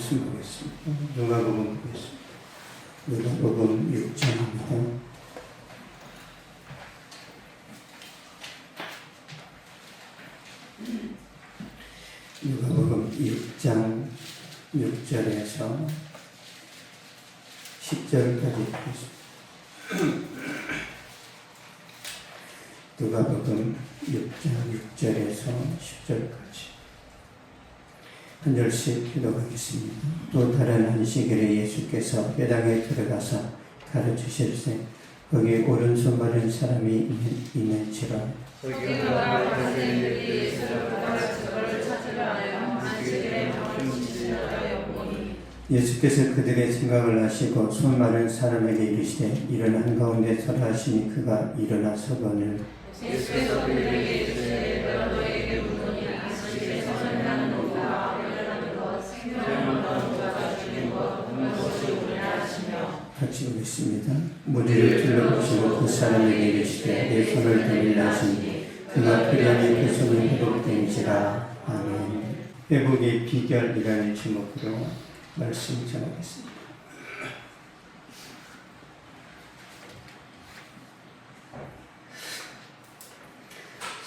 말씀 보겠습니다. 누가복음 보겠습니다. 누가복음 6장입니다. 누가복음 6장 6절에서 10절까지 보겠습니다. 누가복음 6장 6절에서 10절까지 한 절씩 기도하겠습니다. 또 다른 한 시기에 예수께서 회당에 들어가서 가르치실세 거기 오른손 마른 사람이 있는지라 예수께서 그들의 생각을 아시고 손 마른 사람에게 이르시되 일어나 한가운데 서라 하시니 그가 일어나 서거늘 예수께서 그들에게 이르시되 내가 너희에게 묻노니 안식일에 선언하는 것과 일어나는 것 생명을 얻는 자가 주는 것 어느 것이 옳으냐 하시며 같이 보겠습니다. 무리를 둘러보시고 그 사람에게 이르시되 내 손을 들리라 하시니 그가 필요하면 그 손이 회복된지라. 아멘. 회복의 비결이라는 제목으로 말씀 전하겠습니다.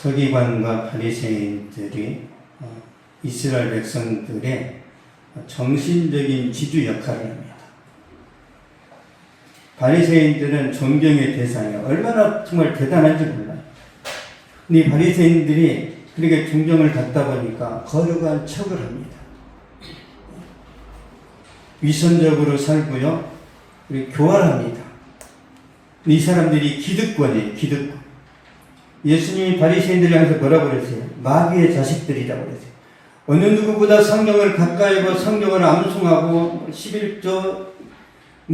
서기관과 바리새인들이 이스라엘 백성들의 정신적인 지주 역할을 합니다. 바리새인들은 존경의 대상이에요. 얼마나 정말 대단한지 몰라요. 이 바리새인들이 그렇게 존경을 갖다 보니까 거룩한 척을 합니다. 위선적으로 살고요. 그리고 교활합니다. 이 사람들이 기득권이에요. 기득권. 예수님이 바리새인들을 향해서 뭐라고 그랬어요? 마귀의 자식들이라고 그랬어요. 어느 누구보다 성경을 가까이 하고 성경을 암송하고 11조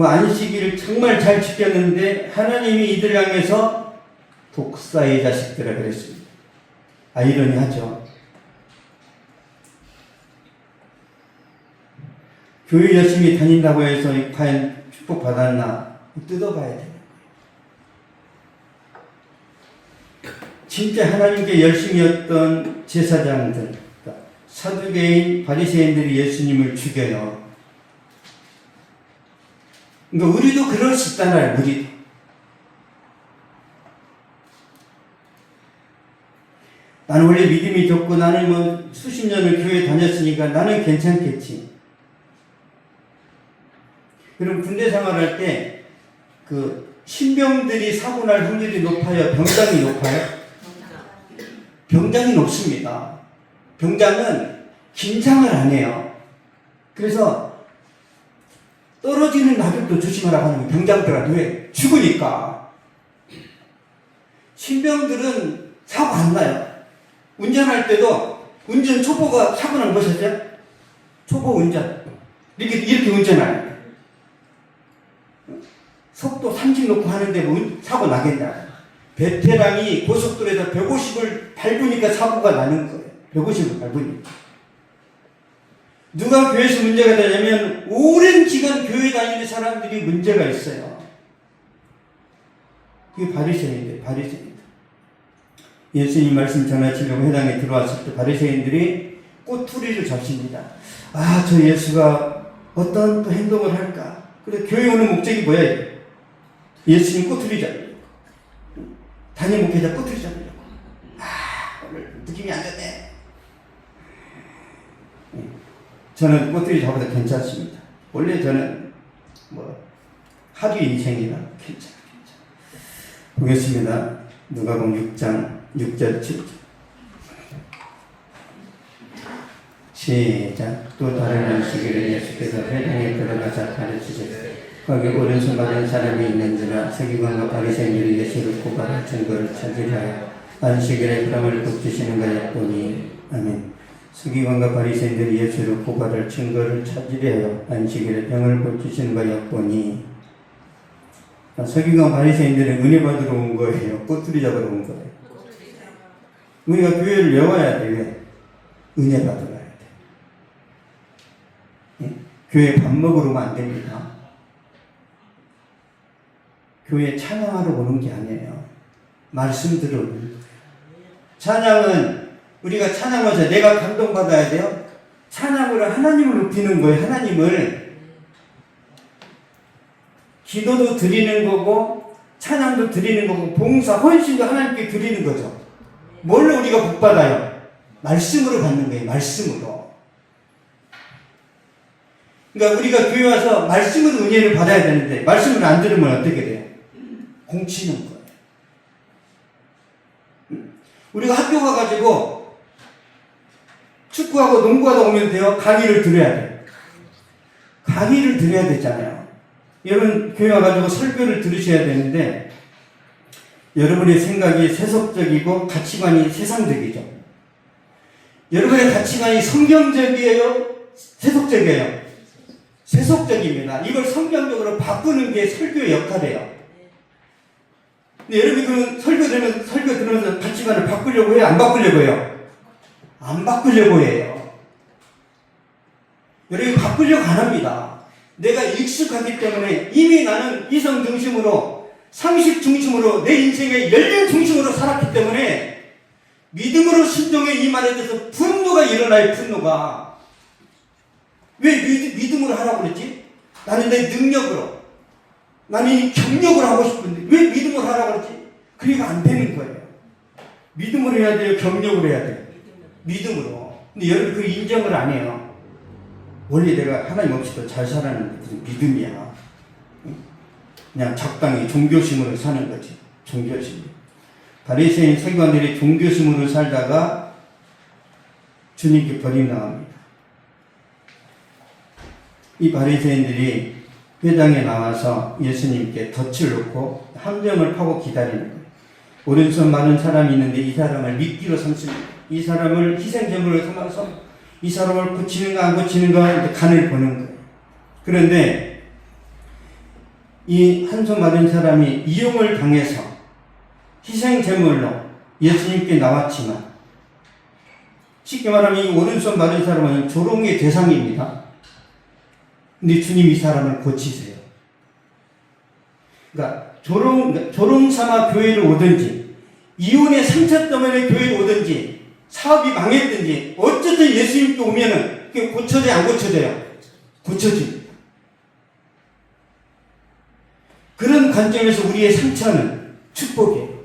안식일을 정말 잘 지켰는데 하나님이 이들을 향해서 독사의 자식들이라 그랬습니다. 아이러니하죠. 교회 열심히 다닌다고 해서 과연 축복받았나? 뜯어봐야 돼요. 진짜 하나님께 열심히 했던 제사장들, 사두개인 바리새인들이 예수님을 죽여요. 그러니까 우리도 그럴 수 있다나요. 우리도. 나는 원래 믿음이 좋고 나는 수십 년을 교회 다녔으니까 나는 괜찮겠지. 그럼 군대 생활할 때 신병들이 사고 날 확률이 높아요? 병장이 높아요? 병장이 높습니다. 병장은 긴장을 안 해요. 그래서 떨어지는 낙엽도 조심하라고 하는 거예요. 병장들한테. 왜? 죽으니까. 신병들은 사고 안 나요. 운전할 때도 운전 초보가 사고 난 거 보셨어요? 초보 운전. 이렇게 운전하는 거예요. 속도 30 놓고 하는데 사고 나겠냐. 베테랑이 고속도로에서 150을 밟으니까 사고가 나는 거예요. 150을 밟으니까. 누가 교회에서 문제가 되냐면 오랜 기간 교회 다니는 사람들이 문제가 있어요. 그게 바리새인들. 예수님 말씀 전하시려고 회당에 들어왔을 때 바리새인들이 꼬투리를 잡습니다. 저 예수가 어떤 또 행동을 할까? 그래서 교회 오는 목적이 뭐야? 예수님 꼬투리 잡으려고. 단임 목회자 꼬투리 잡으려고. 오늘 느낌이 안 좋네. 저는 꼬투리 잡아도 괜찮습니다. 원래 저는 하루 인생이라 괜찮아. 보겠습니다. 누가복음 6장 6절 7절. 시작. 또 다른 안식일에 예수께서 회당에 들어가서 가르치셨어요. 거기 오른손 받은 사람이 있는지라 서기관과 바리새인들이 예수를 고발할 증거를 찾으려 안식일에 뺨을 굽히시는 것이었더니 아멘. 서기관과 바리새인들이 예수를 고발할 증거를 찾으려 안식일에 병을 고치시는 것이었더니 서기관 바리새인들은 은혜 받으러 온 거예요. 꼬투리 잡으러 온 거예요. 우리가 교회를 왜 와야 돼? 왜? 은혜 받으러 와야 돼. 예? 교회 밥 먹으러 오면 안 됩니다. 교회 찬양하러 오는 게 아니에요. 말씀 들으러 오는 거예요. 찬양은 우리가 찬양하면서 내가 감동받아야 돼요? 찬양으로 하나님을 높이는 거예요. 하나님을. 기도도 드리는 거고 찬양도 드리는 거고 봉사, 헌신도 하나님께 드리는 거죠. 뭘로 우리가 복받아요? 말씀으로 받는 거예요. 말씀으로. 그러니까 우리가 교회 와서 말씀으로 은혜를 받아야 되는데 말씀을 안 들으면 어떻게 돼요? 공치는 거예요. 우리가 학교 가가지고 축구하고 농구하다 오면 돼요? 강의를 들어야 돼요. 강의를 들어야 되잖아요. 여러분 교회 와가지고 설교를 들으셔야 되는데 여러분의 생각이 세속적이고 가치관이 세상적이죠. 여러분의 가치관이 성경적이에요? 세속적이에요? 세속적입니다. 이걸 성경적으로 바꾸는 게 설교의 역할이에요. 근데 여러분이 그런 설교 들으면서 가치관을 바꾸려고 해요? 안 바꾸려고 해요? 안 바꾸려고 해요. 여러분이 바꾸려고 안 합니다. 내가 익숙하기 때문에 이미 나는 이성 중심으로 상식 중심으로 내 인생의 열린 중심으로 살았기 때문에 믿음으로 순종해 이 말에 대해서 분노가 일어나요. 분노가. 왜 믿음으로 하라고 그랬지? 나는 내 능력으로 나는 이 경력으로 하고 싶은데 왜 믿음으로 하라고 그랬지? 그러니까 안 되는 거예요. 믿음으로 해야 돼요? 경력으로 해야 돼요? 믿음으로. 근데 여러분 그 인정을 안 해요. 원래 내가 하나님 없이도 잘 살았는데 무슨 믿음이야. 그냥 적당히 종교심으로 사는 거지. 종교심. 바리새인 서기관들이 종교심으로 살다가 주님께 버림당합니다. 이 바리새인들이 회당에 나와서 예수님께 덫을 놓고 함정을 파고 기다리는 거예요. 오른손 많은 사람이 있는데 이 사람을 미끼로 삼습니다. 이 사람을 희생제물로 삼아서 이 사람을 고치는가 안 고치는가 간을 보는 거예요. 그런데 이 한 손 많은 사람이 이용을 당해서 희생제물로 예수님께 나왔지만 쉽게 말하면 이 오른손 많은 사람은 조롱의 대상입니다. 근데 주님 이 사람을 고치세요. 그러니까 조롱 삼아 교회를 오든지 이혼의 상처 때문에 교회를 오든지 사업이 망했든지 어쨌든 예수님께 오면은 그게 고쳐져요? 안 고쳐져요? 고쳐집니다. 그런 관점에서 우리의 상처는 축복이에요.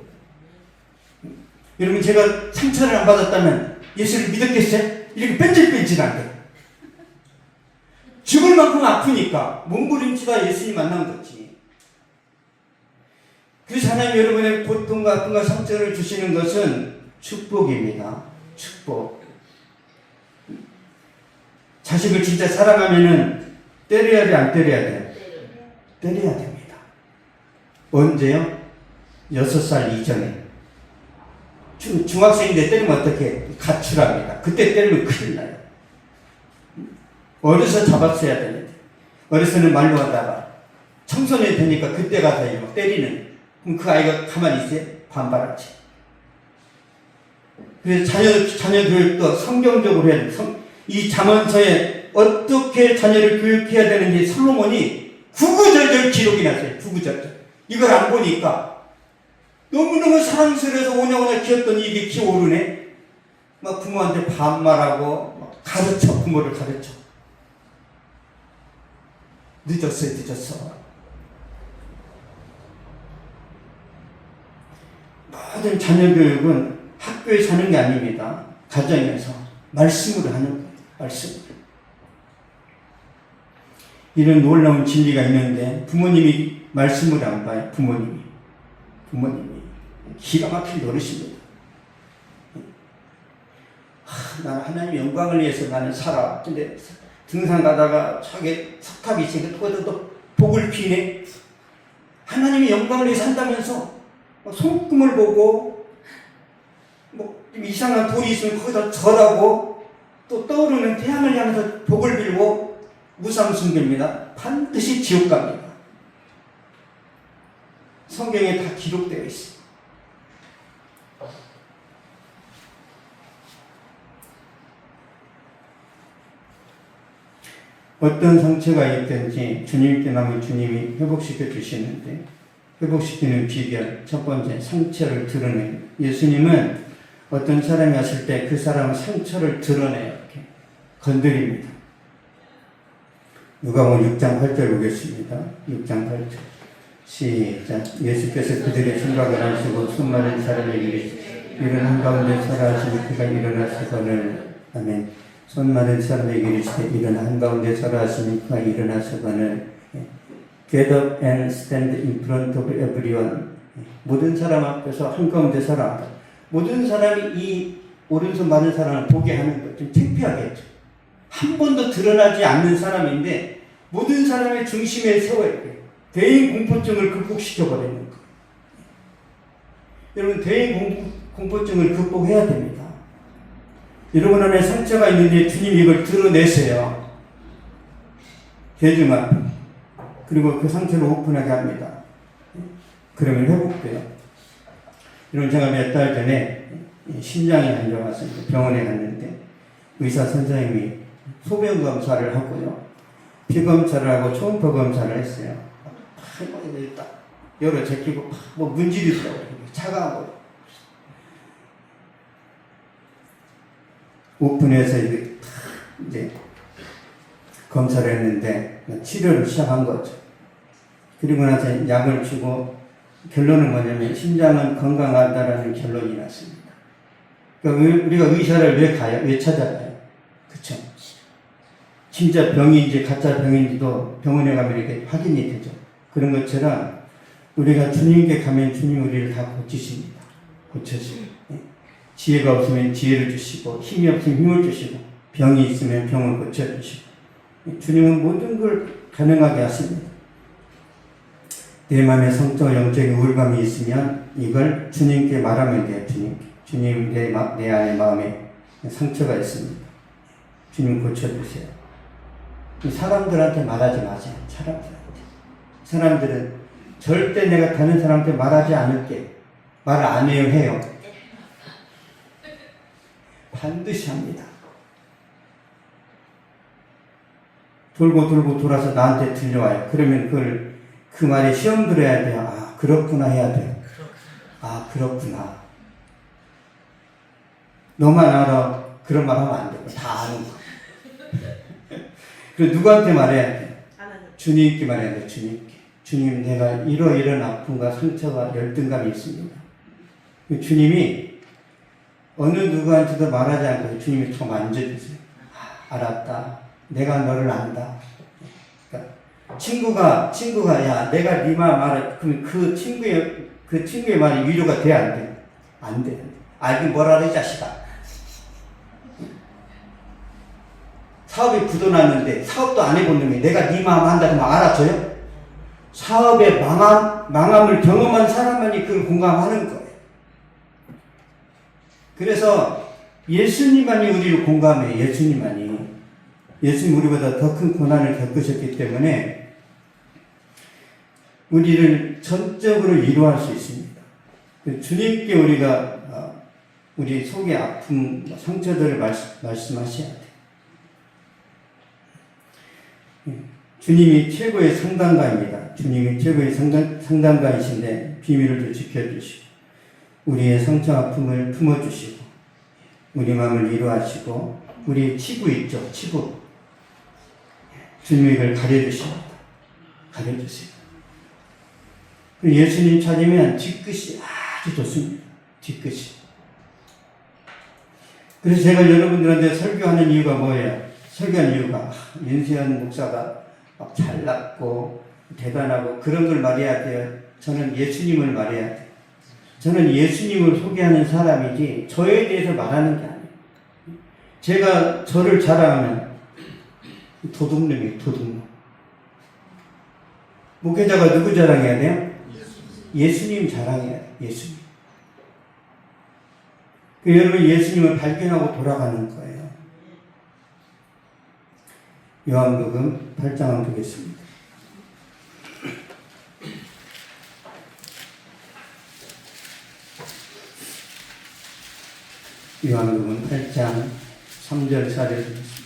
여러분 제가 상처를 안 받았다면 예수를 믿었겠어요? 이렇게 뺀질뺀질한데 죽을 만큼 아프니까 몸부림치다 예수님 만난 거지. 그래서 하나님 여러분의 고통과 아픔과 상처를 주시는 것은 축복입니다. 축복. 자식을 진짜 사랑하면은 때려야 돼, 안 때려야 돼? 때려야 됩니다. 언제요? 6살 이전에. 중학생인데 때리면 어떻게? 가출합니다. 그때 때리면 큰일 나요. 어려서 잡았어야 되는데 어려서는 말로 하다가 청소년이 되니까 그때 가서 막 때리는. 그럼 그 아이가 가만히 있어요? 반발하지. 그래서 자녀 교육도 성경적으로 해야 돼요. 이 잠언서에 어떻게 자녀를 교육해야 되는지 솔로몬이 구구절절 기록이 났어요. 구구절절. 이걸 안 보니까 너무너무 사랑스러워서 오냐오냐 키웠더니 이게 기어오르네. 막 부모한테 반말하고 막 가르쳐. 부모를 가르쳐. 늦었어. 모든 자녀 교육은 학교에 사는 게 아닙니다. 가정에서 말씀으로 하는 거예요. 말씀으로. 이런 놀라운 진리가 있는데 부모님이 말씀을 안 봐요. 부모님이 기가 막힌 노릇입니다. 나는 하나님의 영광을 위해서 나는 살아. 근데 등산 가다가 저게 석탑이 있으니까 거기도 복을 피네. 하나님의 영광을 위해 산다면서 손금을 보고 뭐 이상한 돌이 있으면 거기다 절하고 또 떠오르는 태양을 향해서 복을 빌고 무상숭배입니다. 반드시 지옥 갑니다. 성경에 다 기록되어 있습니다. 어떤 상처가 있든지 주님께 나면 주님이 회복시켜 주시는데 회복시키는 비결 첫 번째 상처를 드러내요. 예수님은 어떤 사람이 왔을 때 그 사람은 상처를 드러내요. 이렇게 건드립니다. 누가복음 6장 8절 보겠습니다. 6장 8절 시작. 예수께서 그들의 생각을 아시고 수많은 사람에게 이르시되 이런 한가운데 서라 하시니 그가 일어나서거늘 아멘. 수많은 사람에게 이르시되 이런 한가운데 서라 하시니 그가 일어나서거늘 Get up and stand in front of everyone. 모든 사람 앞에서 한가운데 서라. 모든 사람이 이 오른손 많은 사람을 보게 하는 것 좀 창피하겠죠. 한 번도 드러나지 않는 사람인데 모든 사람의 중심에 세워야 돼요. 대인 공포증을 극복시켜버리는 거. 여러분 대인 공포증을 극복해야 됩니다. 여러분 안에 상처가 있는데 주님 이걸 드러내세요. 대중 앞에. 그리고 그 상처를 오픈하게 합니다. 그러면 회복돼요. 여러분 제가 몇 달 전에 심장이 안 좋아서 병원에 갔는데 의사 선생님이 소변 검사를 하고요. 피 검사를 하고 초음파 검사를 했어요. 딱 열어 제끼고 뭐 문질이 있더라고요. 차가운 거. 오픈해서 이제 검사를 했는데 치료를 시작한 거죠. 그리고 나서 약을 주고 결론은 뭐냐면 심장은 건강하다라는 결론이 났습니다. 그러니까 우리가 의사를 왜 가요? 왜 찾아가요? 그쵸? 진짜 병이 이제 가짜 병인지도 병원에 가면 이렇게 확인이 되죠. 그런 것처럼 우리가 주님께 가면 주님 우리를 다 고치십니다. 고쳐주세요. 지혜가 없으면 지혜를 주시고 힘이 없으면 힘을 주시고 병이 있으면 병을 고쳐주시고 주님은 모든 걸 가능하게 하십니다. 내 마음에 성적 영적인 우울감이 있으면 이걸 주님께 말하면 돼요. 주님 내 안에 마음에 상처가 있습니다. 주님 고쳐주세요. 사람들한테 말하지 마세요. 사람들은 절대 내가 다른 사람한테 말하지 않을게. 말 안 해요. 해요. 반드시 합니다. 돌고 돌아서 나한테 들려와요. 그러면 그 말에 시험 들어야 돼요. 아, 그렇구나 해야 돼요. 아, 그렇구나. 너만 알아. 그런 말 하면 안 돼요. 다 아는 거. 그리고 누구한테 말해야 돼? 주님께 말해야 돼. 주님께. 주님, 내가 이런 아픔과 상처가 열등감이 있습니다. 주님이 어느 누구한테도 말하지 않고 주님이 더 만져주세요. 아, 알았다. 내가 너를 안다. 그러니까 친구가 야 내가 네 말 말해. 그럼 그 친구의 말이 위로가 돼 안 돼? 안 돼. 알긴 뭐라 그래 이 자식아. 사업이 부도났는데 사업도 안 해본 놈이 내가 네 마음 한다고 막 알아줘요? 사업의 망함을 경험한 사람만이 그걸 공감하는 거예요. 그래서 예수님만이 우리를 공감해요. 예수님 우리보다 더 큰 고난을 겪으셨기 때문에 우리를 전적으로 위로할 수 있습니다. 주님께 우리가 우리 속의 아픔, 상처들을 말씀하셔야 돼요. 주님이 최고의 상담가입니다. 주님이 최고의 상담가이신데 비밀을 또 지켜주시고 우리의 상처 아픔을 품어주시고 우리 마음을 위로하시고 우리 치부 있죠. 치부. 주님이 이걸 가려주십니다. 가려주세요. 예수님 찾으면 뒤끝이 아주 좋습니다. 뒤끝이. 그래서 제가 여러분들한테 설교하는 이유가 뭐예요? 설교하는 이유가 윤세현 목사가 막 잘났고 대단하고 그런 걸 말해야 돼요. 저는 예수님을 말해야 돼요. 저는 예수님을 소개하는 사람이지 저에 대해서 말하는 게 아니에요. 제가 저를 자랑하면 도둑놈이에요. 도둑놈. 목회자가 누구 자랑해야 돼요? 예수님 자랑해야 돼요. 예수님. 여러분 예수님을 발견하고 돌아가는 거예요. 요한복음 8장 보겠습니다. 요한복음 8장 3절 4절 보겠습니다.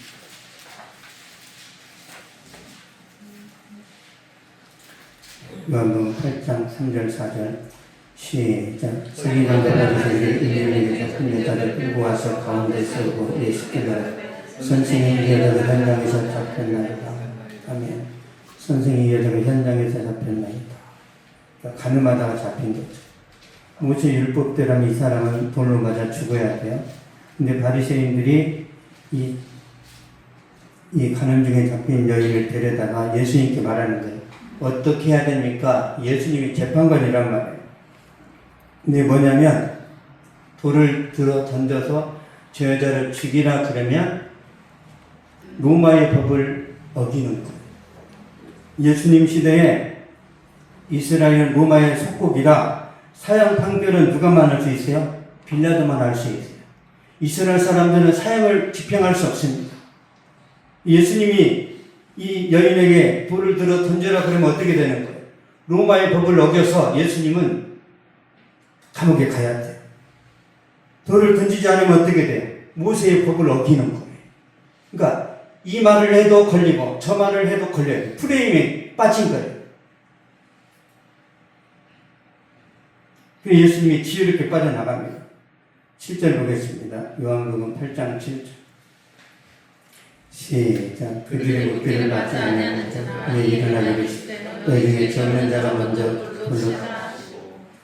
요한복음 8장 3절 4절 시작. 서기관과 바리새인들이 인류에게서 한 여자를 끌고 와서 가운데 세우고 예수께 말하되 선생이 이 여자가 현장에서 잡혔나이다. 아멘. 선생이 이 여자가 현장에서 잡혔나이다. 그러니까 가늠하다가 잡힌 거죠. 모세 율법대로면 이 사람은 돌로 맞아 죽어야 돼요. 근데 바리새인들이 이 가늠 중에 잡힌 여인을 데려다가 예수님께 말하는 거예요. 어떻게 해야 됩니까? 예수님이 재판관이란 말이에요. 근데 뭐냐면 돌을 들어 던져서 저 여자를 죽이라 그러면 로마의 법을 어기는 거예요. 예수님 시대에 이스라엘은 로마의 속국이라 사형 판결은 누가만 할 수 있어요? 빌라도만 할 수 있어요. 이스라엘 사람들은 사형을 집행할 수 없습니다. 예수님이 이 여인에게 돌을 들어 던져라 그러면 어떻게 되는 거예요? 로마의 법을 어겨서 예수님은 감옥에 가야 돼요. 돌을 던지지 않으면 어떻게 돼요? 모세의 법을 어기는 거예요. 그러니까 이 말을 해도 걸리고 저 말을 해도 걸려요. 프레임에 빠진 거예요. 그래서 예수님이 지혜롭게 빠져나갑니다. 7절 보겠습니다. 요한복음 8장 7절. 시작. 그들의 묻기를 받지 아니하는 자가 일어나 이르시되 너희 중에 젊은 자가 먼저 돌로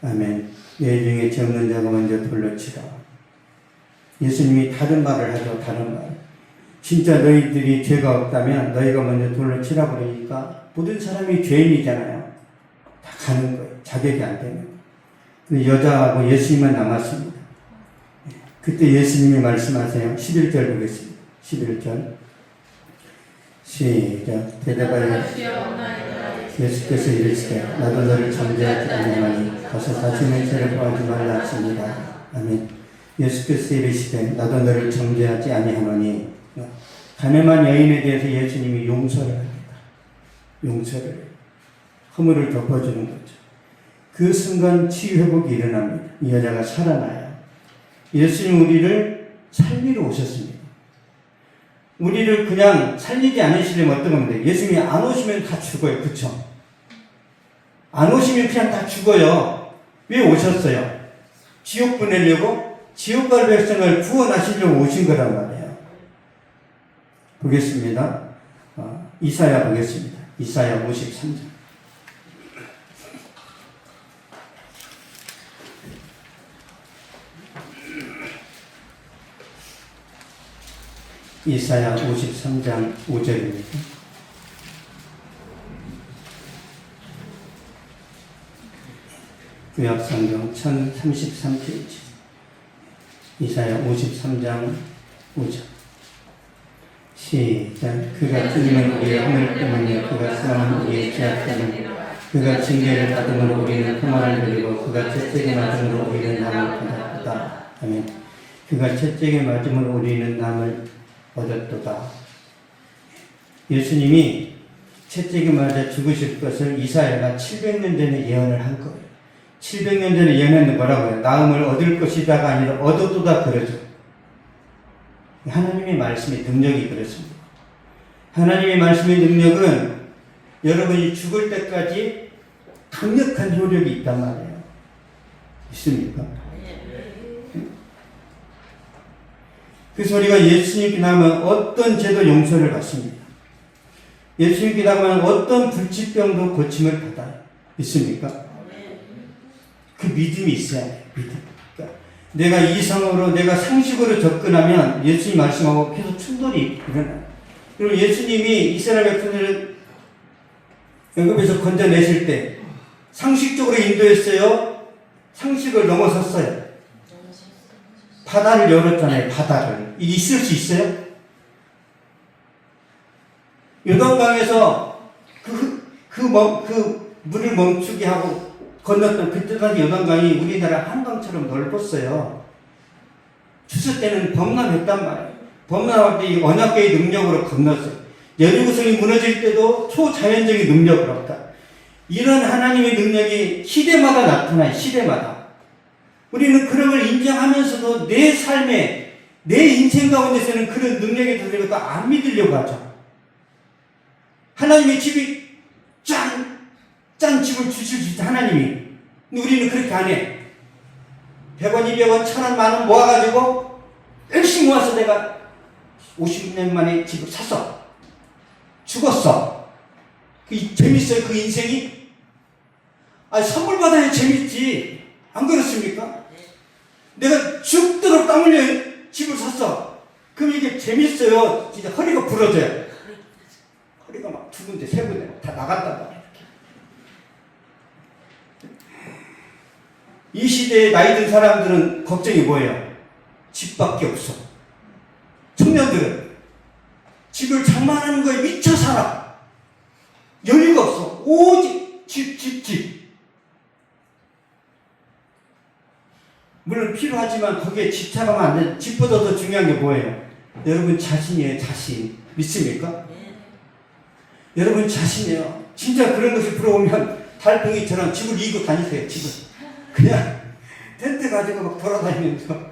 아멘. 너희 중에 젊은 자가 먼저 돌로 치라. 예수님이 다른 말을 하죠. 다른 말. 진짜 너희들이 죄가 없다면 너희가 먼저 돌로 치라 그러니까 모든 사람이 죄인이잖아요. 다 가는 거예요. 자격이 안 되는. 근데 여자하고 예수님만 남았습니다. 그때 예수님이 말씀하세요. 11절 보겠습니다. 11절. 시작. 대답하여 예수께서 이르시되 나도 너를 정죄하지 아니하노니 가서 자신의 죄를 범하지 말라 하십니다. 아멘. 예수께서 이르시되 나도 너를 정죄하지 아니하노니 가늠한 여인에 대해서 예수님이 용서를 합니다. 용서를 허물을 덮어주는 거죠. 그 순간 치유 회복이 일어납니다. 이 여자가 살아나요. 예수님 우리를 살리러 오셨습니다. 우리를 그냥 살리지 않으시려면 어떤 겁니까? 예수님이 안 오시면 다 죽어요. 그쵸? 안 오시면 그냥 다 죽어요. 왜 오셨어요? 지옥 보내려고? 지옥 갈 백성을 구원하시려고 오신 거란 말이에요. 보겠습니다. 이사야 보겠습니다. 이사야 53장. 이사야 53장 5절입니다. 구약성경 1033페이지. 이사야 53장 5절. 시작. 그가 찔림은 우리의 하늘 때문에 그가 쓰라는 우리의 죄악 때문에 그가 징계를 받음으로 우리는 평안을 누리고 그가 채찍에 맞음으로 우리는 남을 받았다. 아멘. 그가 채찍에 맞음으로 우리는 남을 얻었도다. 예수님이 채찍에 맞아 죽으실 것을 이사야가 700년 전에 예언을 한 거예요. 700년 전에 예언했는 뭐라고요? 나음을 얻을 것이다가 아니라 얻었도다 그러죠. 하나님의 말씀의 능력이 그렇습니다. 하나님의 말씀의 능력은 여러분이 죽을 때까지 강력한 효력이 있단 말이에요. 있습니까? 그래서 우리가 예수님께 나가면 어떤 죄도 용서를 받습니다. 예수님께 나가면 어떤 불치병도 고침을 받아요. 있습니까? 그 믿음이 있어야 돼요. 믿음. 그러니까 내가 이성으로, 내가 상식으로 접근하면 예수님 말씀하고 계속 충돌이 일어나요. 그리고 예수님이 이스라엘 백성들을 애굽에서 건져내실 때 상식적으로 인도했어요? 상식을 넘어섰어요? 바다를 열었잖아요. 바다를. 이게 있을 수 있어요? 요단강에서 그 물을 멈추게 하고 건넜던 그때까지 요단강이 우리나라 한강처럼 넓었어요. 추수 때는 범람했단 말이에요. 범람할 때 이 언약궤의 능력으로 건넜어요. 여리고성이 무너질 때도 초자연적인 능력으로 없다. 이런 하나님의 능력이 시대마다 나타나요. 시대마다. 우리는 그런 걸 인정하면서도 내 삶에, 내 인생 가운데서는 그런 능력이 들리고 또 안 믿으려고 하죠. 하나님의 집이 짠 집을 주실 수 있다, 하나님이. 근데 우리는 그렇게 안 해. 100원, 200원, 1000원, 만원 모아가지고 열심히 모아서 내가 50년 만에 집을 샀어. 죽었어. 재밌어요, 그 인생이? 아니, 선물 받아야 재밌지. 안 그렇습니까? 내가 죽도록 땀 흘려 집을 샀어. 그럼 이게 재밌어요? 진짜 허리가 부러져요. 허리가 막 두 군데, 세 군데 다 나간단 말이야. 이 시대에 나이 든 사람들은 걱정이 뭐예요? 집밖에 없어. 청년들은 집을 장만하는 거에 미쳐 살아. 여유가 없어. 오직 집. 물론 필요하지만 거기에 집착하면 안 돼. 집보다 더 중요한 게 뭐예요? 여러분 자신이에요, 자신. 믿습니까? 여러분 자신이에요. 진짜 그런 것이 부러우면 달팽이처럼 집을 이고 다니세요, 집을. 그냥 텐트 가지고 막 돌아다니면서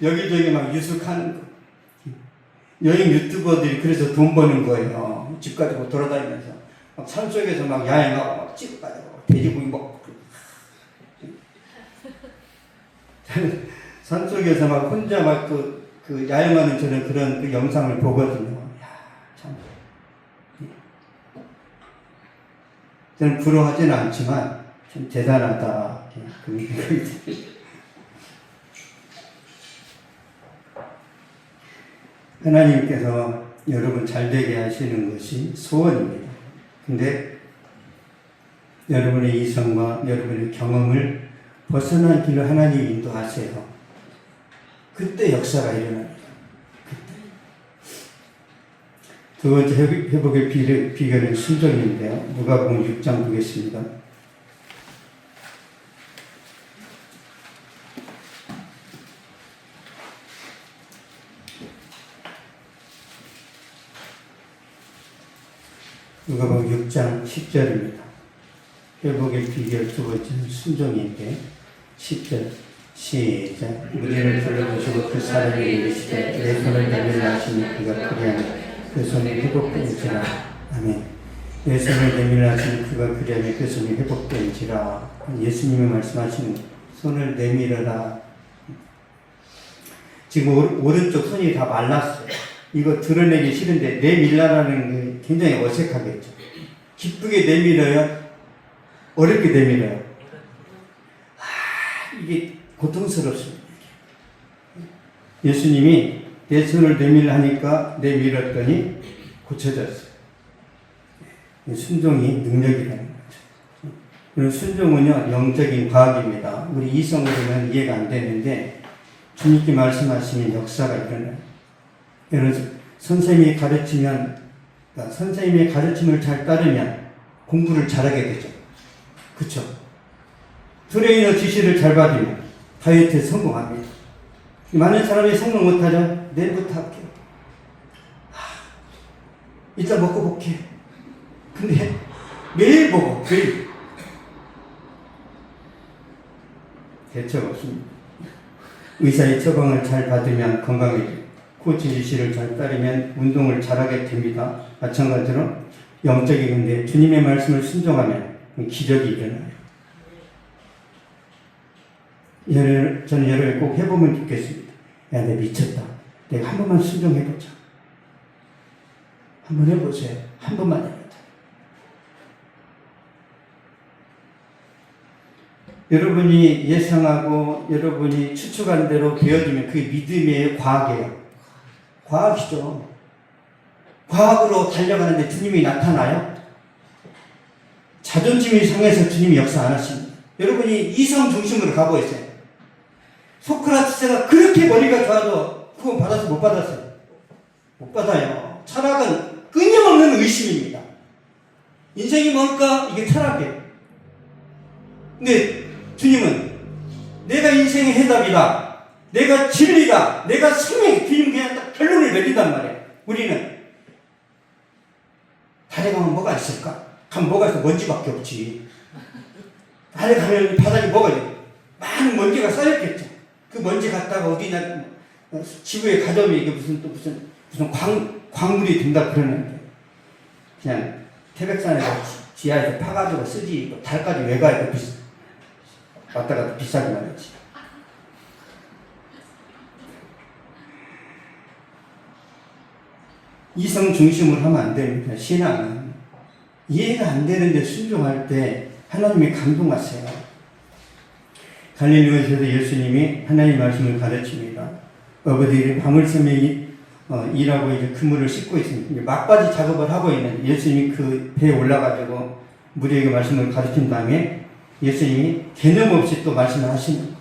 여기저기 막 유숙하는 거. 여행 유튜버들이 그래서 돈 버는 거예요. 집 가지고 돌아다니면서 막 산속에서 막 야행하고 막 찍어가지고 돼지고기 먹고. 산속에서 막 혼자 막 그 야영하는 저는 그런 그 영상을 보거든요. 야, 참. 저는 부러워하지는 않지만 참 대단하다. 그런 생각이 듭니다. 하나님께서 여러분 잘되게 하시는 것이 소원입니다. 근데 여러분의 이성과 여러분의 경험을 벗어난 길로 하나님이 인도하세요. 그때 역사가 일어납니다. 그때. 두 번째 회복의 비결은 순종인데요. 누가복음 6장 보겠습니다. 누가복음 6장 10절입니다. 회복의 비결 두 번째는 순종인데 10절 시작. 무리를 불러보시고 그 사람에게 이르시되 내 손을 내밀라 하시니 그가 그리하니 그 손이 회복된지라. 아멘. 내 손을 내밀라 하시니 그가 그리하니 그 손이 회복된지라. 예수님이 말씀하시는 손을 내밀어라. 지금 오른쪽 손이 다 말랐어요. 이거 드러내기 싫은데 내밀라라는 게 굉장히 어색하겠죠. 기쁘게 내밀어요? 어렵게 내밀어요? 이게 고통스럽습니다. 예수님이 내 손을 내밀라 하니까 내밀었더니 고쳐졌어요. 순종이 능력이라는 거죠. 그리고 순종은요, 영적인 과학입니다. 우리 이성으로는 이해가 안 되는데 주님께 말씀하시면 역사가 일어나요. 여러분, 선생님이 가르치면, 그러니까 선생님의 가르침을 잘 따르면 공부를 잘하게 되죠. 그쵸? 트레이너 지시를 잘 받으면 다이어트에 성공합니다. 많은 사람이 성공 못하죠? 내일부터 할게요. 이따 먹고 볼게요. 근데 매일 먹어, 매일. 대책 없습니다. 의사의 처방을 잘 받으면 건강해져요. 코치 지시를 잘 따르면 운동을 잘하게 됩니다. 마찬가지로 영적인 건데 주님의 말씀을 순종하면 기적이 일어나요. 저는 여러분 꼭 해보면 좋겠습니다. 야, 내가 미쳤다. 내가 한 번만 순종해보자. 한번 해보세요. 한 번만 해보자. 여러분이 예상하고 여러분이 추측한 대로 되어지면 그게 믿음이에요? 과학이에요? 과학이죠. 과학으로 달려가는데 주님이 나타나요? 자존심이 상해서 주님이 역사 안 하십니다. 여러분이 이성 중심으로 가고 있어요. 소크라테스가 그렇게 머리가 좋아도 구원 받아서 못 받았어요. 못 받아요. 철학은 끊임없는 의심입니다. 인생이 뭘까? 이게 철학이에요. 근데 주님은 내가 인생의 해답이다. 내가 진리다. 내가 생명이다. 주님 그냥 딱 결론을 내린단 말이에요. 우리는 달에 가면 뭐가 있을까? 가면 뭐가 있어? 먼지밖에 없지. 달에 가면 바닥에 뭐가 있어? 많은 먼지가 쌓였겠죠. 그 먼지 갖다가 어디냐 지구의 가점이 이게 무슨 광물이 된다 그러는데 그냥 태백산에서 지하에서 파가지고 쓰지 달까지 왜 가야 돼? 왔다 갔다 비싸기만 했지. 이성 중심으로 하면 안 됩니다. 신앙은 이해가 안 되는데 순종할 때 하나님이 감동하세요. 갈릴리에서도 예수님이 하나님의 말씀을 가르칩니다. 어부들이 밤을 새며 일하고 이제 그물을 씻고 있습니다. 막바지 작업을 하고 있는 예수님이 그 배에 올라가지고 무리에게 말씀을 가르친 다음에 예수님이 개념 없이 또 말씀을 하시는 거예요.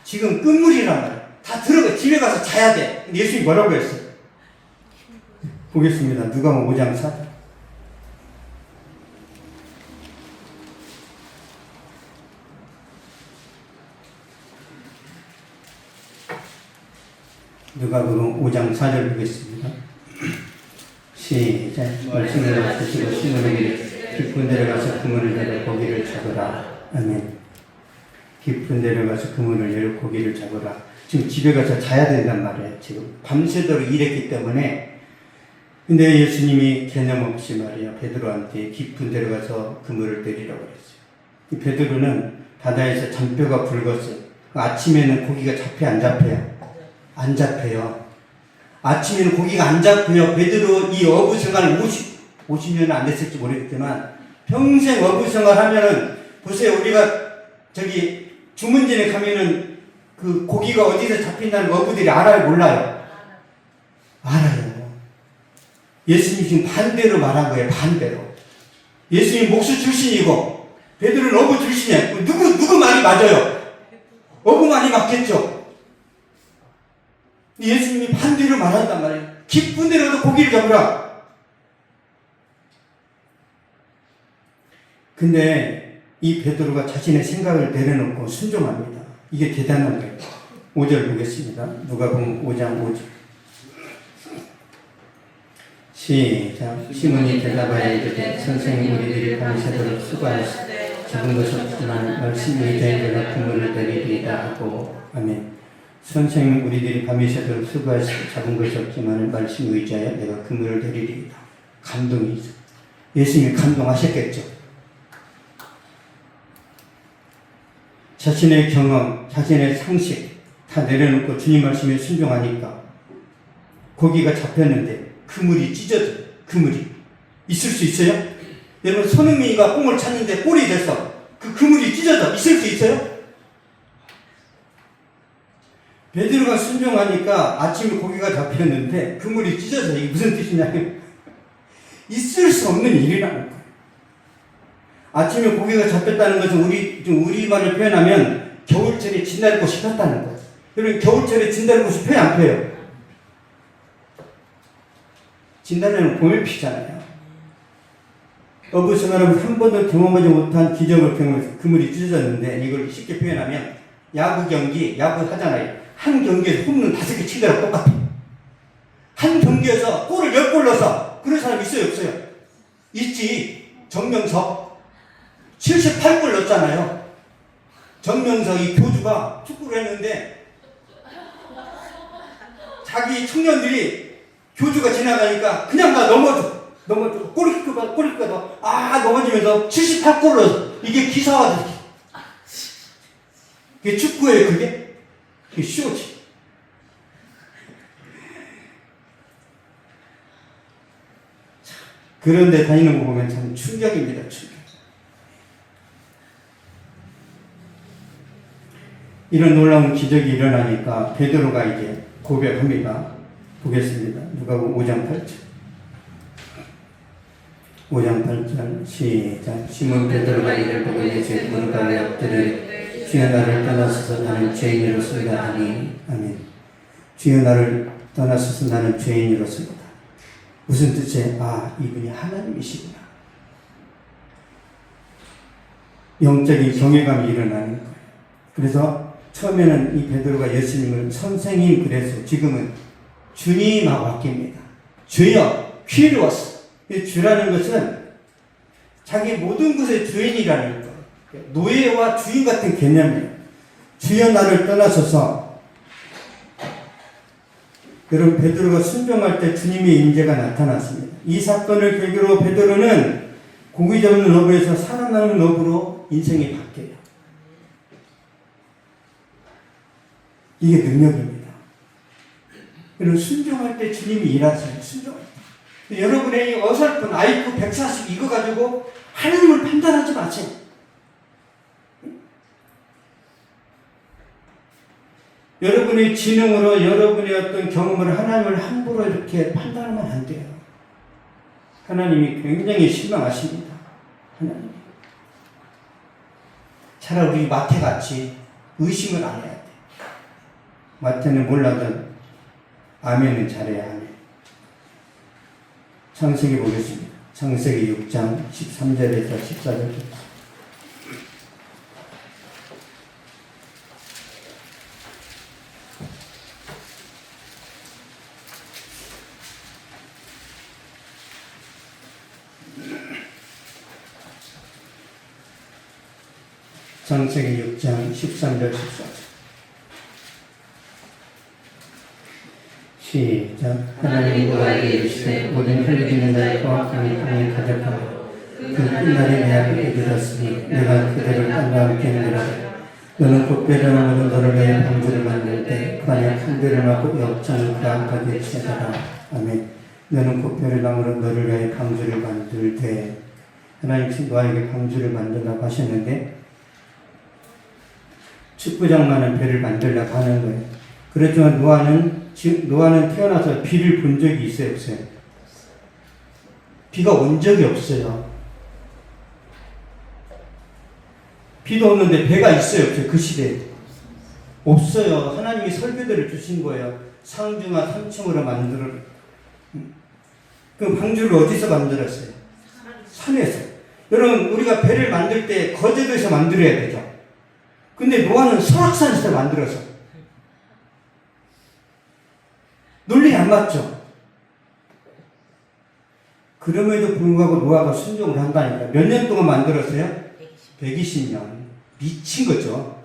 지금 끝물이란 말이에요. 다 들어가 집에 가서 자야 돼. 예수님이 뭐라고 했어요? 보겠습니다. 누가복음 5장 4절. 누가복음 5장 4절 보겠습니다. 시작. 말씀을 받으시고 시몬에게 깊은 데로 가서 그물을 내려 고기를 잡으라. 아멘. 깊은 데로 가서 그물을 내려 고기를 잡으라. 지금 집에 가서 자야 된단 말이에요. 지금 밤새도록 일했기 때문에. 근데 예수님이 개념 없이 말이야 베드로한테 깊은 데로 가서 그물을 내리라고 그랬어요. 베드로는 바다에서 잔뼈가 붉었어요. 아침에는 고기가 잡혀 안 잡혀요? 안 잡혀요. 아침에는 고기가 안 잡혀요. 베드로 이 어부 생활 50년은 안 됐을지 모르겠지만 평생 어부 생활 하면은 보세요. 우리가 저기 주문진에 가면은 그 고기가 어디서 잡힌다는 어부들이 알아요? 몰라요? 알아요. 예수님이 지금 반대로 말한 거예요. 반대로. 예수님 목수 출신이고 베드로는 어부 출신이에요. 누구 말이 맞아요? 어부 말이 맞겠죠? 예수님이 반대로 말한단 말이에요. 깊은 데로도 고기를 잡으라. 근데 이 베드로가 자신의 생각을 내려놓고 순종합니다. 이게 대단한 거예요. 5절 보겠습니다. 누가복음 5장 5절. 시작. 시몬이 대답하여 이르되 선생님 우리들이 밤새도록 수고하여 잡은 것이 없지만 말씀 의자에 내가 그물을 내리리이다 하고 아멘. 선생님 우리들이 밤새도록 수고하여 잡은 것이 없지만 말씀 의자에 내가 그물을 내리리이다. 감동이 있어. 예수님이 감동하셨겠죠. 자신의 경험, 자신의 상식 다 내려놓고 주님 말씀에 순종하니까 고기가 잡혔는데 그물이 찢어져요. 그물이. 있을 수 있어요? 여러분 손흥민이가 공을 찼는데 골이 됐어. 그 그물이 찢어져. 있을 수 있어요? 베드로가 순종하니까 아침에 고기가 잡혔는데 그물이 찢어져. 이게 무슨 뜻이냐면 있을 수 없는 일이라는 거예요. 아침에 고기가 잡혔다는 것은 우리말을 표현하면 겨울철에 진달꽃이 폈다는 거예요. 여러분 겨울철에 진달꽃이 펴요 안 펴요? 진달래는 봄에 피잖아요. 어부 생활은 한 번도 경험하지 못한 기적을 경험해서 그물이 찢어졌는데 이걸 쉽게 표현하면 야구 경기, 야구 하잖아요. 한 경기에서 홈런 5개 치더라도 똑같아요. 한 경기에서 골을 10골 넣어서 그런 사람 있어요 없어요? 있지. 정명석 78골 넣었잖아요. 정명석 이 교주가 축구를 했는데 자기 청년들이 교주가 지나가니까 그냥 다 넘어져. 꼬리끼가 넘어지면서 78골을 이게 기사화됐어. 그게 축구예요, 그게? 그게 쇼지. 그런데 다니는 거 보면 참 충격입니다, 충격. 이런 놀라운 기적이 일어나니까 베드로가 이제 고백합니다. 보겠습니다. 누가복음 5장 8절. 5장 8절 시작. 시몬 베드로가 이를 보고 예수의 무릎 아래 엎드려 주여 나를 떠나소서 나는 죄인이로소이다 하니 아멘. 주여 나를 떠나소서 나는 죄인이로소이다. 무슨 뜻이에요? 아, 이분이 하나님이시구나. 영적인 경외감이 일어나는 거예요. 그래서 처음에는 이 베드로가 예수님을 선생님 그래서 지금은 주님하고 바뀝니다. 주여, 퀴리오스. 주라는 것은 자기 모든 것의 주인이라는 거예요. 노예와 주인 같은 개념이에요. 주여 나를 떠나소서. 여러분 베드로가 순종할 때 주님의 임재가 나타났습니다. 이 사건을 계기로 베드로는 고기 잡는 어부에서 살아나는 어부로 인생이 바뀌어요. 이게 능력입니다. 여러분 순종할 때 주님이 일하세요. 순종할 때. 여러분의 이 어설픈 IQ 140 이거 가지고 하나님을 판단하지 마세요. 여러분의 지능으로 여러분의 어떤 경험으로 하나님을 함부로 이렇게 판단하면 안 돼요. 하나님이 굉장히 실망하십니다. 하나님. 차라리 우리 마태같이 의심을 안 해야 돼. 마태는 몰라도 아멘은 잘해야 하네. 창세기 보겠습니다. 창세기 6장 13절에서 14절. 창세기 6장 13절 14절. 시작. 하나님이 노아에게 이르시되 모든 혈육있는 자의 포악함이 땅에 가득하고 그 끝날에 내 앞에 이르렀으니 내가 그들을 땅과 함께 흔들하되 너는 곱배를 나무로 너를 위해 방주를 만들 때 그 안에 큰 배를 막고 역장을 그 안까지 채더라. 아멘. 너는 곱배를 나무로 너를 위해 방주를 만들 때 하나님 노아에게 방주를 만들라고 하셨는데 축구장만한 배를 만들려고 하는 거예요. 그렇지만 노아는 태어나서 비를 본 적이 있어요, 없어요? 비가 온 적이 없어요. 비도 없는데 배가 있어요, 없어요? 그 시대에. 없어요. 하나님이 설계도를 주신 거예요. 상중하 3층으로 만들어. 그럼 방주를 어디서 만들었어요? 산에서. 여러분, 우리가 배를 만들 때 거제도에서 만들어야 되죠. 근데 노아는 설악산에서 만들어서. 논리 안 맞죠? 그럼에도 불구하고 노아가 순종을 한다니까. 몇 년 동안 만들었어요? 120년. 미친 거죠.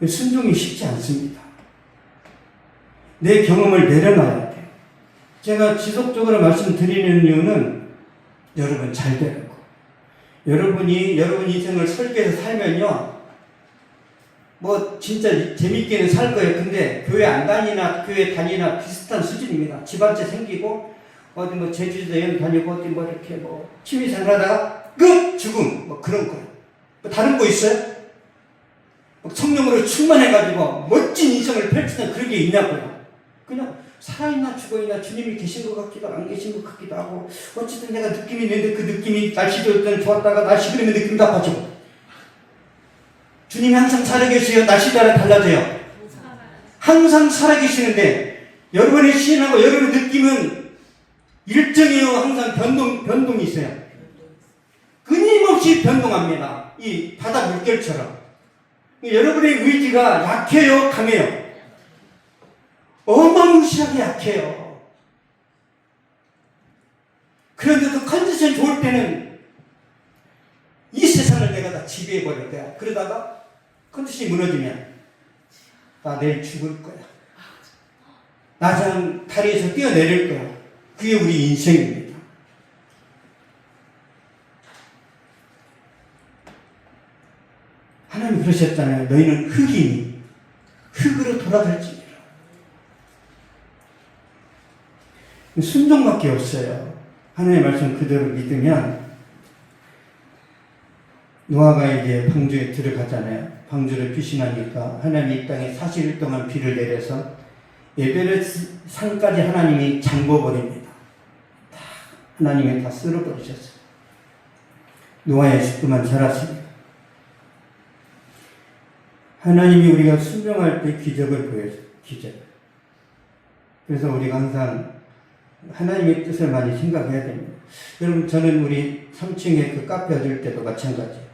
순종이 쉽지 않습니다. 내 경험을 내려놔야 돼. 제가 지속적으로 말씀드리는 이유는 여러분 잘 되라고. 여러분이 여러분 인생을 설계해서 살면요, 뭐 진짜 재밌게는 살 거예요. 근데 교회 안 다니나 교회 다니나 비슷한 수준입니다. 집안채 생기고 어디 뭐 제주도 여행 다니고 어디 뭐 이렇게 뭐 취미생활하다가 끝 죽음 뭐 그런 거예요. 뭐 다른 거 있어요? 성령으로 충만해가지고 멋진 인생을 펼치는 그런 게 있냐고요. 그냥 살아있나 죽어있나 주님이 계신 것 같기도 하고 안 계신 것 같기도 하고 어쨌든 내가 느낌이 있는데 그 느낌이 날씨 좋을 때는 좋았다가 날씨 그러면 느낌이 나빠지고 주님이 항상 살아계세요. 날씨 따라 달라져요. 항상 살아계시는데 여러분의 시인하고 여러분의 느낌은 일정해요. 항상 변동이 있어요. 끊임없이 변동합니다. 이 바다 물결처럼. 여러분의 의지가 약해요, 강해요? 어마무시하게 약해요. 그런데도 컨디션 좋을 때는 이 세상을 내가 다 지배해버릴 거야. 그러다가 컨디션이 무너지면 나 내일 죽을 거야. 나장 다리에서 뛰어내릴 거야. 그게 우리 인생입니다. 하나님 그러셨잖아요. 너희는 흙이니 흙으로 돌아갈지니라. 순종밖에 없어요. 하나님의 말씀 그대로 믿으면 노아가 이제 방주에 들어가잖아요. 방주를 피신하니까 하나님이 이 땅에 40일 동안 비를 내려서 에베레스트 산까지 하나님이 잠궈버립니다. 다 하나님이 다 쓸어버리셨어요. 노아의 식구만 살았습니다. 하나님이 우리가 순종할 때 기적을 보여줘요. 기적. 그래서 우리가 항상 하나님의 뜻을 많이 생각해야 됩니다. 여러분, 저는 우리 3층에 그 카페 얻을 때도 마찬가지예요.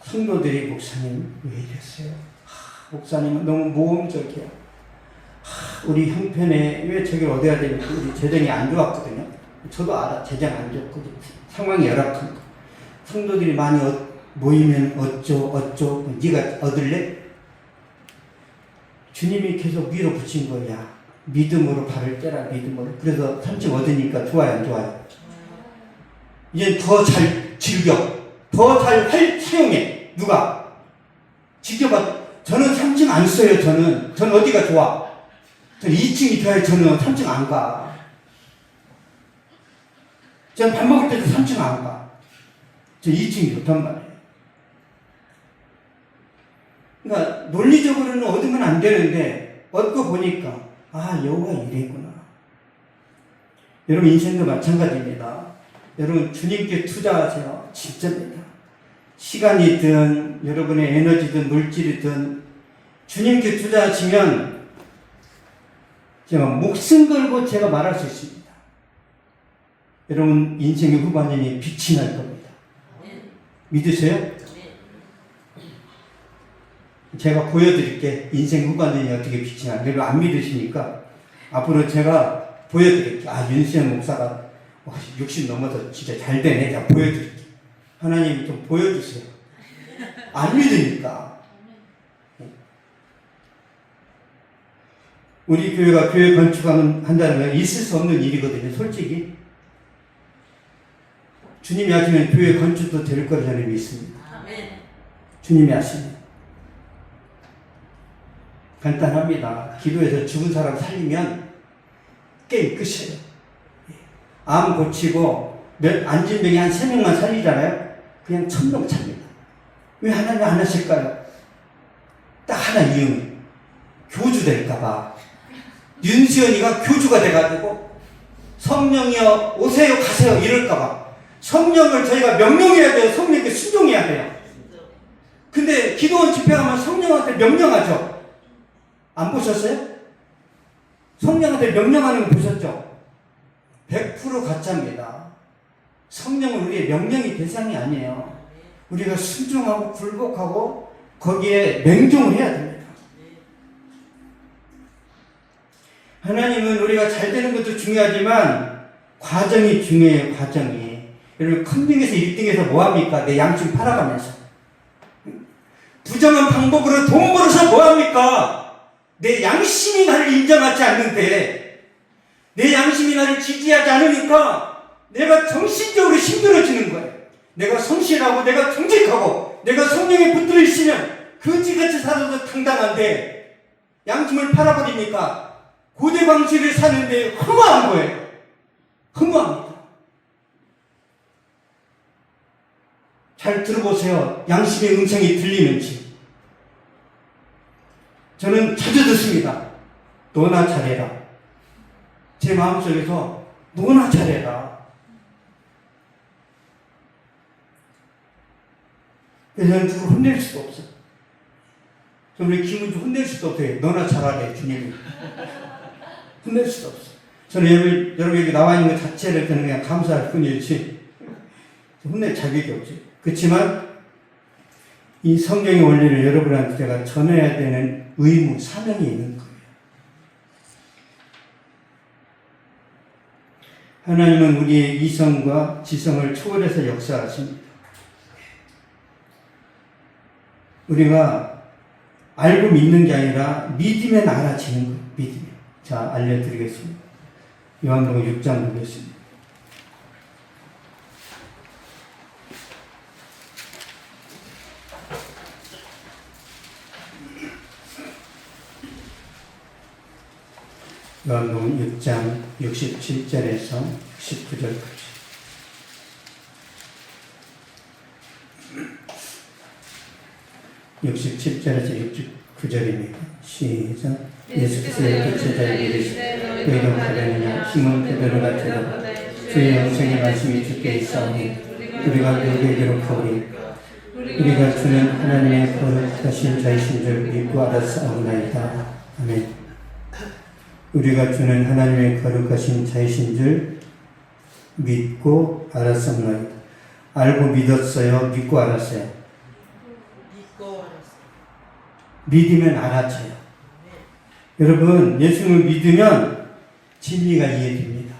성도들이 목사님 왜 이랬어요? 목사님은 너무 모험적이야. 우리 형편에 왜 저길 얻어야 되니까 우리 재정이 안 좋았거든요. 저도 알아. 재정 안 좋고 상황이 열악한 거. 성도들이 많이 모이면 어쩌 네가 얻을래? 주님이 계속 위로 붙인 거야. 믿음으로 발을 떼라. 믿음으로. 그래서 3층 얻으니까 좋아요, 안 좋아요? 이제 더 잘 즐겨. 더 잘 사용해. 누가? 지켜봐. 저는 3층 안 써요. 저는 어디가 좋아? 저는 2층이 좋아요. 저는 3층 안 가. 저는 밥 먹을 때도 3층 안 가. 저 2층이 좋단 말이에요. 그러니까 논리적으로는 얻으면 안 되는데 얻고 보니까 여호가 이랬구나. 여러분 인생도 마찬가지입니다. 여러분 주님께 투자하세요. 진짜입니다. 시간이든 여러분의 에너지든 물질이든 주님께 투자하시면 제가 목숨 걸고 제가 말할 수 있습니다. 여러분 인생의 후반전이 빛이 날 겁니다. 믿으세요? 제가 보여드릴게. 인생 후반전이 어떻게 빛이 나는지. 여러분 안 믿으시니까 앞으로 제가 보여드릴게. 윤수현 목사가 60 넘어서 진짜 잘 되네. 제가 보여드릴게. 하나님 좀 보여주세요. 안 믿으니까. 우리 교회가 교회 건축한다는 건 있을 수 없는 일이거든요. 솔직히. 주님이 하시면 교회 건축도 될 거라 저는 믿습니다. 주님이 하시면. 간단합니다. 기도해서 죽은 사람 살리면 게임 끝이에요. 암 고치고 안진병이 한 3명만 살리잖아요. 그냥 1000명 찹니다. 왜 하나님 안 하실까요? 딱 하나 이유는 교주 될까봐. 윤수연이가 교주가 돼가지고 성령이여 오세요 가세요 이럴까봐. 성령을 저희가 명령해야 돼요. 성령께 순종해야 돼요. 근데 기도원 집회 가면 성령한테 명령하죠. 안 보셨어요? 성령한테 명령하는 거 보셨죠? 100% 가짜입니다. 성령은 우리의 명령이 대상이 아니에요. 우리가 순종하고 굴복하고 거기에 맹종을 해야 됩니다. 하나님은 우리가 잘 되는 것도 중요하지만 과정이 중요해요. 과정이. 여러분 컨빙에서 1등에서 뭐합니까? 내 양심 팔아가면서. 부정한 방법으로 돈 벌어서 뭐합니까? 내 양심이 나를 인정하지 않는데 내 양심이 나를 지지하지 않으니까 내가 정신적으로 힘들어지는 거예요. 내가 성실하고 내가 정직하고 내가 성령에 붙들어 있으면 거지같이 살아도 당당한데 양심을 팔아버리니까 고대 방식을 사는데 허무한 거예요. 허무합니다. 잘 들어보세요. 양심의 음성이 들리는지. 저는 자주 듣습니다. 너나 잘해라. 제 마음속에서 너나 잘해라. 그래서 저는 누굴 혼낼 수도 없어요. 저는 우리 김은주 혼낼 수도 없어요. 너나 잘하래 주님이. 혼낼 수도 없어요. 저는 여러분 여기 나와 있는 것 자체를 저는 그냥 감사할 뿐이지 혼낼 자격이 없어요. 그렇지만 이 성경의 원리를 여러분한테 제가 전해야 되는 의무, 사명이 있는 거예요. 하나님은 우리의 이성과 지성을 초월해서 역사하십니다. 우리가 알고 믿는 게 아니라 믿으면 알아지는 거예요. 믿으면. 자, 알려드리겠습니다. 요한복음 6장 보겠습니다. 요한복음 6장 67절에서 69절까지. (67절에서 69절입니다) 시작. 예수께서 제자에게 이르시되 너희도 가려느냐? 시몬 베드로가 대답하되 주의 영생의 말씀이 주께 있사오니 우리가 누구에게로 가오리? 우리가 주는 하나님의 거룩하신 자이신 줄 믿고 알았사오나이다. 아멘. 우리가 주는 하나님의 거룩하신 자이신 줄 믿고 알았사오나이다. 알고 믿었어요? 믿고 알았어요? 믿으면 알아져요. 여러분, 예수님을 믿으면 진리가 이해됩니다.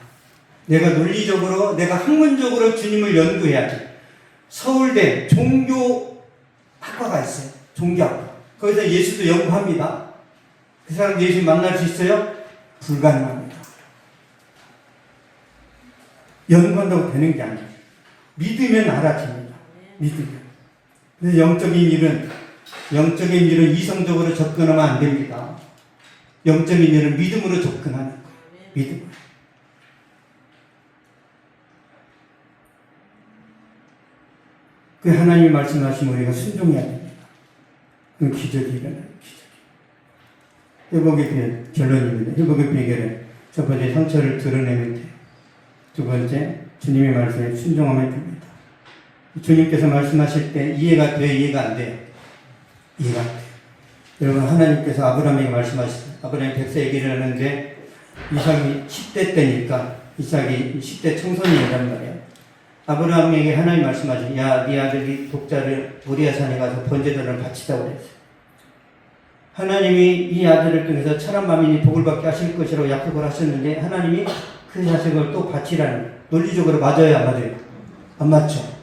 내가 논리적으로, 내가 학문적으로 주님을 연구해야 돼. 서울대 종교학과가 있어요. 종교학과. 거기서 예수도 연구합니다. 그 사람 예수 만날 수 있어요? 불가능합니다. 연구한다고 되는 게 아니에요. 믿으면 알아집니다. 믿으면. 그래서 영적인 일은 영적인 일은 이성적으로 접근하면 안 됩니다. 영적인 일은 믿음으로 접근하는 거예요. 믿음. 그 하나님이 말씀하시면 우리가 순종해야 됩니다. 그 기적이 일어나요. 기적이. 회복의 결론입니다. 회복의 비결은 첫 번째 상처를 드러내면 돼요. 두 번째 주님의 말씀에 순종하면 됩니다. 주님께서 말씀하실 때 이해가 돼요? 이해가 안 돼요? 이해가 안 돼요. 여러분 하나님께서 아브라함에게 말씀하셨어요. 아브라함이 100세 얘기를 하는데 이삭이 10대 때니까 이삭이 10대 청소년이란 말이에요. 아브라함에게 하나님 말씀하시고 야, 네 아들이 독자를 모리아 산에 가서 번제단을 바치다고 그랬어요. 하나님이 이 아들을 통해서 천한 만민이 복을 받게 하실 것이라고 약속을 하셨는데 하나님이 그 자식을 또 바치라는 논리적으로 맞아요, 안 맞아요? 안 맞죠?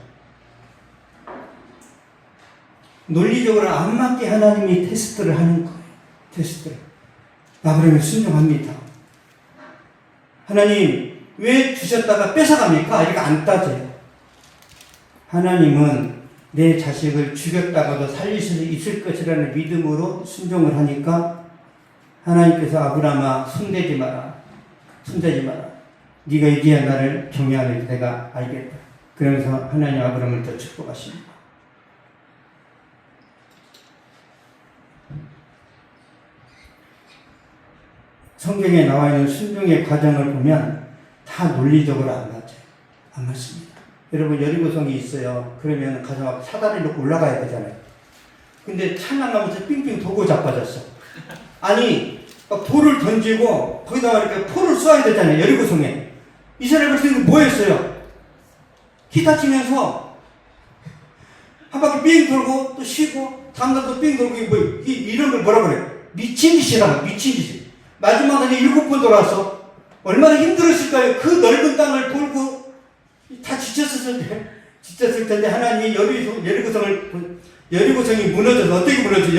논리적으로 안 맞게 하나님이 테스트를 하는 거예요. 테스트를. 아브라함이 순종합니다. 하나님 왜 주셨다가 뺏어갑니까? 이렇게 안 따져요. 하나님은 내 자식을 죽였다가도 살릴 수 있을 것이라는 믿음으로 순종을 하니까 하나님께서 아브라함아 손대지 마라. 손대지 마라. 네가 이제야 나를 경외하는 내가 알겠다. 그러면서 하나님 아브라함을 더 축복하십니다. 성경에 나와 있는 순종의 과정을 보면 다 논리적으로 안 맞아요. 안 맞습니다. 여러분 여리고성이 있어요. 그러면 가서 막 사다리 놓고 올라가야 되잖아요. 근데 찬양하면서 삥삥 돌고 자빠졌어. 아니 막 돌을 던지고 거기다가 이렇게 포를 쏘아야 되잖아요. 여리고성에. 이스라엘 백성이 뭐 했어요? 기타 치면서 한 바퀴 삥 돌고 또 쉬고 다음 날 또 삥 돌고 이런 걸 뭐라 그래요? 미친 짓이라고. 미친 짓이. 마지막에 7번 돌아서 얼마나 힘들었을까요? 그 넓은 땅을 돌고 다 지쳤을 텐데 하나님이 여리고성이 무너져서 어떻게 무너져?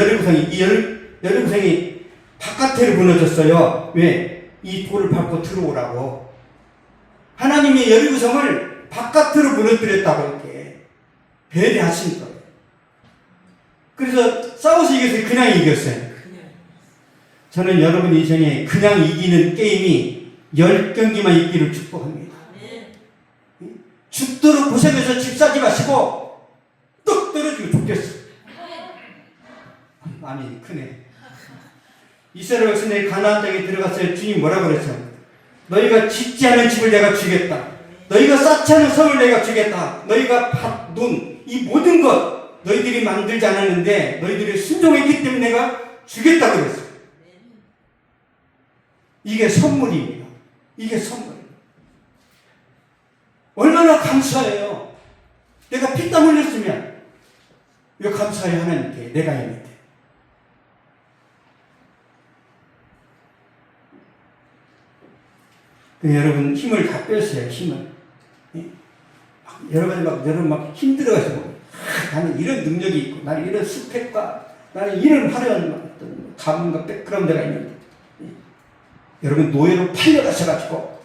여리고성이 바깥으로 무너졌어요. 왜? 이 돌을 밟고 들어오라고. 하나님이 여리고성을 바깥으로 무너뜨렸다고 이렇게 배려하신 거예요. 그래서 싸워서 이겼어요? 그냥 이겼어요? 저는 여러분 인생에 그냥 이기는 게임이 10경기만 있기를 축복합니다. 죽도록 고생해서 집 사지 마시고 뚝 떨어지고 죽겠어. 마음이 크네. 이스라엘 백성들이 가나안 땅에 들어갔어요. 주님 뭐라고 그랬어요? 너희가 짓지 않은 집을 내가 주겠다. 너희가 쌓지 않은 성을 내가 주겠다. 너희가 밭, 눈, 이 모든 것 너희들이 만들지 않았는데 너희들이 순종했기 때문에 내가 주겠다 그랬어요. 이게 선물입니다. 이게 선물. 얼마나 감사해요. 내가 피땀 흘렸으면 왜 감사해 하나님께 내가 했는데. 여러분 힘을 다 뺐어요. 힘을. 여러 가지 여러분 막 힘들어가지고 나는 이런 능력이 있고 나는 이런 스펙과 나는 이런 화려한 가문과 백그라운드가 있는데 여러분 노예로 팔려가셔가지고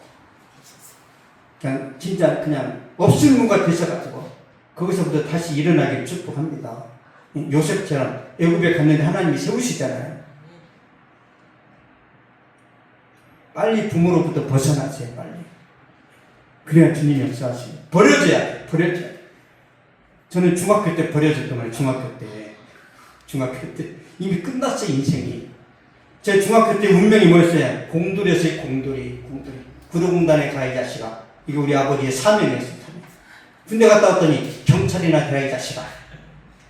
그냥 진짜 그냥 없을 무가 되셔가지고 거기서부터 다시 일어나기를 축복합니다. 요셉처럼 애굽에 갔는데 하나님이 세우시잖아요. 빨리 부모로부터 벗어나세요. 빨리. 그래야 주님이 역사하시고 버려져야 돼. 버려져야 돼. 저는 중학교 때 버려졌더만 중학교 때 이미 끝났어요. 인생이. 제 중학교 때 운명이 뭐였어요? 공돌이었어요. 공돌이. 구로공단에 가 이 자식아. 이게 우리 아버지의 사명이었습니다. 군대 갔다 왔더니 경찰이나 되라 이 자식아.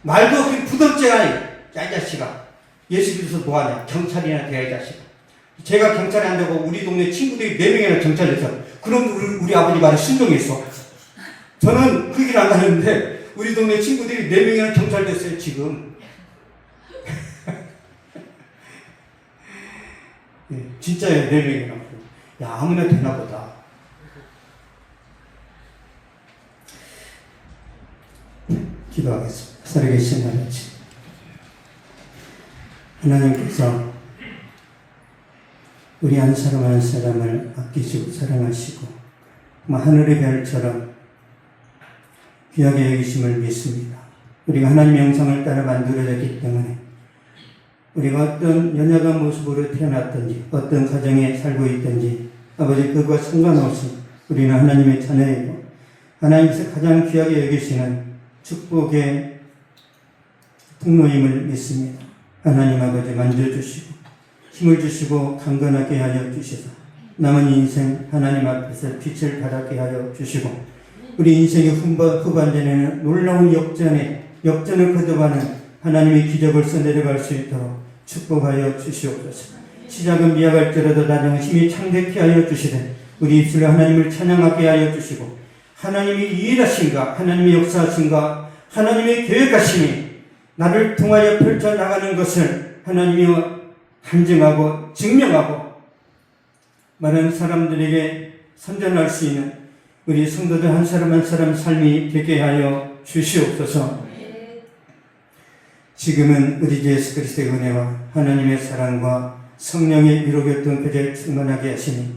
말도 없이 부담죄가 아니고 야 이 자식아. 예수 그리스도 뭐하냐? 경찰이나 되라 이 자식아. 제가 경찰이 안 되고 우리 동네 친구들이 4명이나 경찰이 됐어. 그럼 우리 아버지 말에 순종했어. 저는 그 길 안 가는데 우리 동네 친구들이 4명이나 경찰 됐어요. 지금. 네, 진짜예요. 4명이나. 야 아무나 되나 보다. 기도하겠습니다. 살아계신 하나님, 하나님께서 우리 한 사람 한 사람을 아끼시고 사랑하시고 하늘의 별처럼 귀하게 여기심을 믿습니다. 우리가 하나님의 형상을 따라 만들어졌기 때문에 우리가 어떤 연약한 모습으로 태어났든지 어떤 가정에 살고 있든지 아버지 그것과 상관없이 우리는 하나님의 자녀이고 하나님께서 가장 귀하게 여기시는 축복의 통로임을 믿습니다. 하나님 아버지 만져주시고 힘을 주시고 강건하게 하여 주시사 남은 인생 하나님 앞에서 빛을 발하게 하여 주시고 우리 인생의 후반전에는 놀라운 역전을 거듭하는 하나님의 기적을 써내려갈 수 있도록 축복하여 주시옵소서. 시작은 미약할지라도 나중에 힘이 창대케 하여 주시되 우리 입술로 하나님을 찬양하게 하여 주시고 하나님이 일하신가 하나님의 역사하신가 하나님의 계획하심이 나를 통하여 펼쳐나가는 것을 하나님이 간증하고 증명하고 많은 사람들에게 선전할 수 있는 우리 성도들 한 사람 한 사람 삶이 되게 하여 주시옵소서. 지금은 우리 주 예수 그리스도의 은혜와 하나님의 사랑과 성령의 위로교통 그절 충만하게 하시니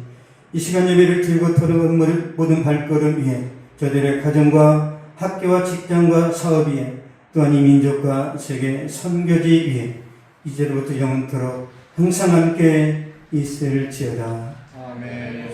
이 시간 예배를 들고 돌아온 모든 발걸음 위에 저들의 가정과 학교와 직장과 사업 위에 또한 이 민족과 세계 선교지 위에 이제로부터 영원토록 항상 함께 있을지어다. 아멘.